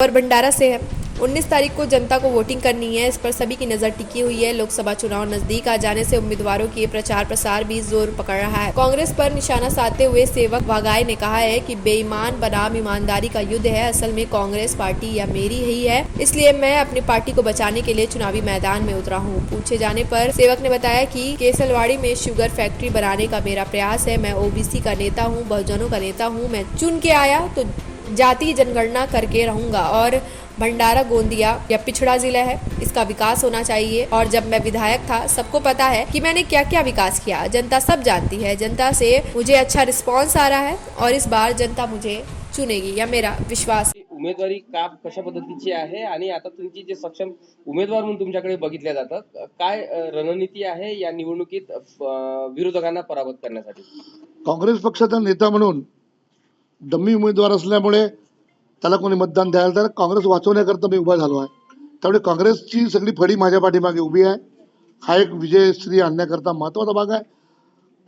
और भंडारा से है। 19 तारीख को जनता को वोटिंग करनी है, इस पर सभी की नजर टिकी हुई है। लोकसभा चुनाव नजदीक आ जाने से उम्मीदवारों के प्रचार प्रसार भी जोर पकड़ रहा है। कांग्रेस पर निशाना साधते हुए सेवक वागाई ने कहा है कि बेईमान बनाम ईमानदारी का युद्ध है। असल में कांग्रेस पार्टी या मेरी ही है, इसलिए मैं अपनी पार्टी को बचाने के लिए चुनावी मैदान में उतरा हूँ। पूछे जाने पर सेवक ने बताया कि केसलवाड़ी में शुगर फैक्ट्री बनाने का मेरा प्रयास है। मैं ओबीसी का नेता हूँ, बहुजनों का नेता हूँ। मैं चुन के आया तो जाति जनगणना करके रहूंगा और भंडारा गोंदिया या पिछड़ा जिला है, इसका विकास होना चाहिए। और जब मैं विधायक था, सबको पता है कि मैंने क्या क्या विकास किया। जनता सब जानती है। जनता से मुझे अच्छा रिस्पॉन्स आ रहा है और इस बार जनता मुझे चुनेगी या मेरा विश्वास। उमेदवारी का कशा पद्धतीची आहे आणि आता तुमची जे सक्षम उमेदवार म्हणून तुमच्याकडे बघितल्या जातात, काय रणनीती आहे या निवडणुकीत विरोधकांना पराभूत करण्यासाठी? काँग्रेस पक्षाचा नेता म्हणून डमी उमेदवार असल्यामुळे त्याला कोणी मतदान द्यायला तर काँग्रेस वाचवण्याकरता मी उभा झालो आहे। त्यामुळे काँग्रेसची सगळी फडी माझ्या पाठीमागे उभी आहे। हा एक विजयश्री आणण्याकरता महत्त्वाचा भाग आहे।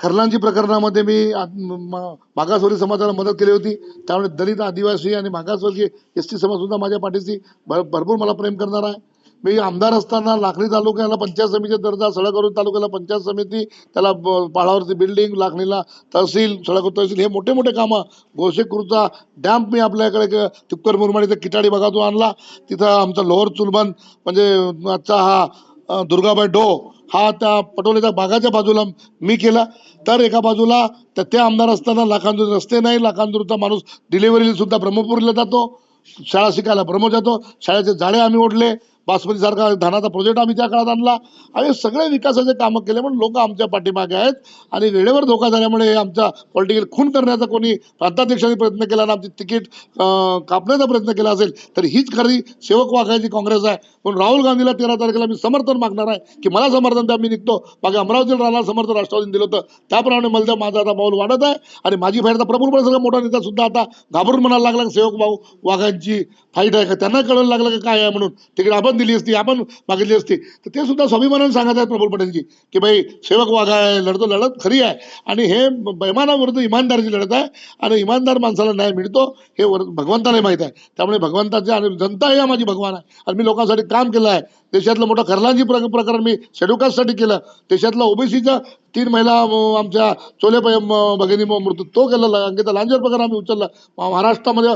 खरलांची प्रकरणामध्ये मी मागासवर्गीय समाजाला मदत केली होती, त्यामुळे दलित, आदिवासी आणि मागासवर्गीय एसटी समाज सुद्धा माझ्या पाठीशी भरपूर मला प्रेम करणार आहे। मी आमदार असताना लाखनी तालुक्याला पंचायत समितीचा दर्जा, सळगोर तालुक्याला पंचायत समिती, त्याला पाळावरती बिल्डिंग, लाखनीला तहसील, सळगोर तहसील, हे मोठे मोठे कामं, घोषेकृता डॅम्प मी आपल्याकडे तुक्कर मुरमाडीचा किटाडी भागातून आणला। तिथं आमचा लोअर चुलबन म्हणजे आजचा हा दुर्गाबाई डो हा त्या पटोलेच्या बागाच्या बाजूला मी केला। तर एका बाजूला ते आमदार असताना लाखांदूर रस्ते नाही, लाखांदूरचा माणूस डिलिव्हरीला सुद्धा ब्रह्मपुरीला जातो, शाळा शिकायला ब्रह्म जातो, शाळेचे जाळे आम्ही ओढले, बासमती सारखा धानाचा प्रोजेक्ट आम्ही त्या काळात आणला। आम्ही सगळे विकासाचे कामं केले म्हणून लोक आमच्या पाठीमागे आहेत। आणि वेळेवर धोका झाल्यामुळे आमचा पॉलिटिकल खून करण्याचा कोणी प्रांताध्यक्षांनी प्रयत्न केला आणि आमची तिकीट कापण्याचा प्रयत्न केला असेल तर हीच खरी सेवक वाघायची काँग्रेस आहे। म्हणून राहुल गांधीला 13 तारखेला मी समर्थन मागणार आहे की मला समर्थन द्या, मी निघतो। मागे अमरावतीला राहणार समर्थन राष्ट्रवादीने दिलं होतं, त्याप्रमाणे मला माझा आता पाऊल वाढत आहे। आणि माझी फाईट आता प्रफुल्ल सगळा मोठा नेता सुद्धा आता घाबरून म्हणायला लागला की सेवक वाघांची फाईट आहे का, त्यांना कळायला लागलं की काय आहे म्हणून। तिकडे आपण दिली असती, आपण मागितली असती, तर ते सुद्धा स्वाभिमानाने सांगत आहेत प्रफुल्ल पटेलजी की भाई सेवक वाघ आहे, लढतो, लढत खरी आहे। आणि हे बेमानाविरुद्ध इमानदारीची लढत आहे आणि इमानदार माणसाला न्याय मिळतो हे भगवंताला माहित आहे। त्यामुळे भगवंताचे आणि जनता ही माझी भगवान आहे आणि मी लोकांसाठी काम केलं आहे। देशातलं मोठं खरलांची प्रकरण मी शेड्यूलकास्टसाठी केलं, देशातला ओबीसीचा 3 महिला आमच्या चोले भगिनी मृत्यू तो केला, अंकिता लांजेर प्रकरण आम्ही उचलला। महाराष्ट्रामध्ये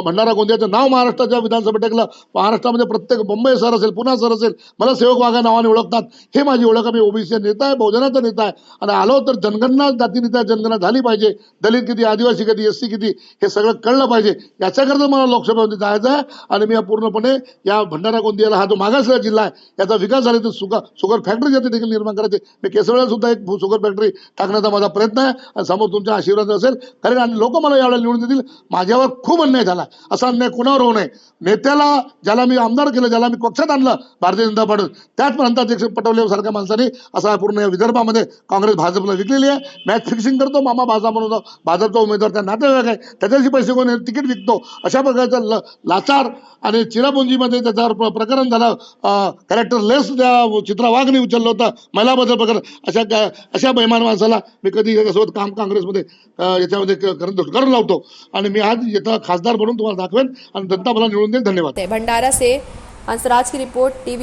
भंडारा गोंदियाचं नाव महाराष्ट्राच्या विधानसभेत टेकलं। महाराष्ट्रामध्ये प्रत्येक मुंबई सर असेल, पुणे सर असेल, मला सेवक वाघा नावाने ओळखतात। हे माझी ओळख, मी ओबीसी नेता आहे, बहुजनाचा नेता आहे। आणि आलो तर जनगणना, जातीनिता जनगणना झाली पाहिजे, दलित किती, आदिवासी किती, एससी किती, हे सगळं कळलं पाहिजे। याच्याकरता मला लोकसभेमध्ये जायचं आहे। आणि मी पूर्णपणे या भंडारा गोंदियाला हा जो मागासलेला जिल्हा आहे याचा विकास झाला तर शुगर फॅक्टरी जाते देखील निर्माण करायचे। मी केसवळ्याला सुद्धा एक शुगर फॅक्टरी टाकण्याचा माझा प्रयत्न आहे आणि समोर तुमच्या आशीर्वाद असेल कारण आणि लोक मला यावेळेला निवडून देतील। माझ्यावर खूप अन्याय झाला, असा अन्याय कुणावर होऊ नये। नेत्याला, ज्याला मी आमदार केलं, ज्याला मी पक्षात आणलं भारतीय जनता पार्टीत, त्याच प्रांताध्यक्ष पटोले सारख्या माणसाने असा पूर्ण या विदर्भामध्ये काँग्रेस भाजपला विकलेली आहे। मॅच फिक्सिंग करतो, मामा बाजा म्हणून भाजपचा उमेदवार त्या नातेवाईक आहे, त्याच्याशी पैसे कोण तिकीट विकतो, अशा प्रकारचा लाचार आणि चिरापुंजीमध्ये त्याच्यावर प्रकरण झालं। कॅरेक्टर लेस त्या चित्रा वाघने उचललं होतं, महिलाबद्दल प्रकरण। अशा बेमान माणसाला मी कधी याच्यासोबत काम काँग्रेसमध्ये याच्यामध्ये करून लावतो आणि मी आज येता खासदार बनून तुम्हाला दाखवेन आणि जनता मला निवडून देईल। धन्यवाद। भंडारा से हंसराज की रिपोर्ट, टीवी।